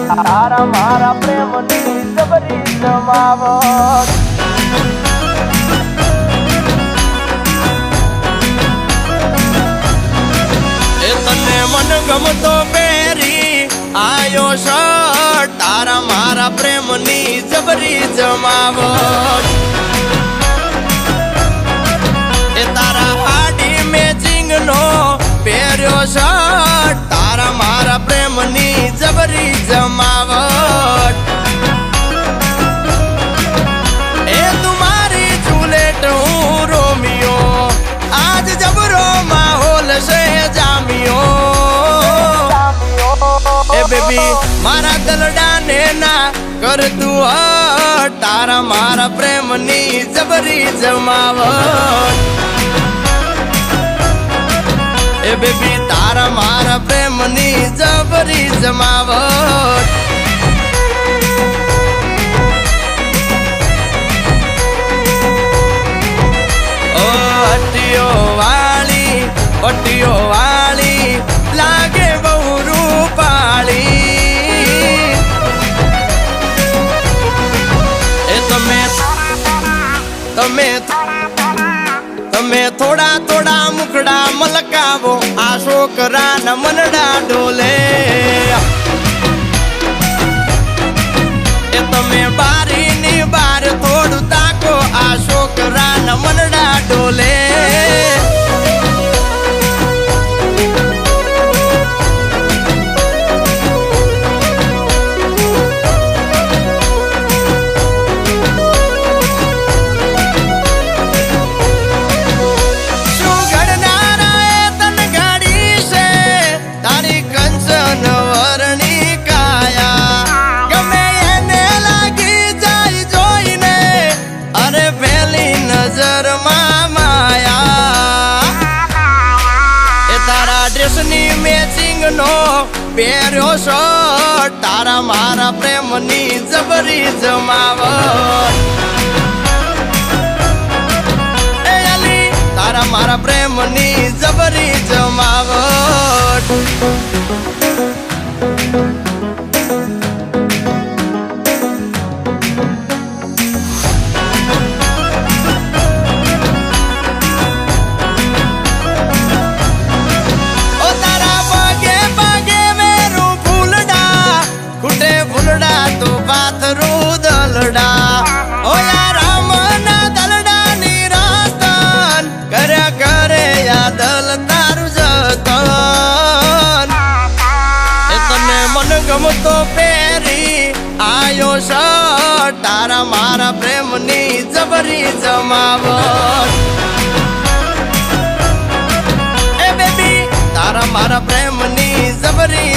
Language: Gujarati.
તારા મારા પ્રેમની જબરી જમાવટ એ તને મન ગમતો પહેરી આયો શર્ટ તારા મારા પ્રેમની જબરી જમાવટ એ તારા હાડી મેચિંગ નો પહેર્યો શર્ટ તારા મારા પ્રેમની જબરી જમાવટ એ તુમારી જુલેટ હું રોમિયો આજ જબરો માહોલ છે જામિયો એ બેબી મારા દલડાને ના કર તું હટ તારા મારા પ્રેમની જબરી જમાવટ એ બેબી તારા મારા પ્રેમની જબરી જમાવટ ઓ અટીઓ વાળી લાગે બહુ રૂપાળી એ તમે થોડા મુખડા મલકાવો આ છોકરાના મનડા ડોલે એ તમે બારીની બાર થોડું તાકો આ છોકરાના મનડા ડોલે મેચિંગ નો પહેર્યો શર્ટ તારા મારા પ્રેમની જબરી જમાવટ એ અલી તારા મારા પ્રેમની જબરી જમાવટ ગમતો પહેરી આયો શર્ટ તારા મારા પ્રેમની જબરી જમાવટ એ બેબી તારા મારા પ્રેમની જબરી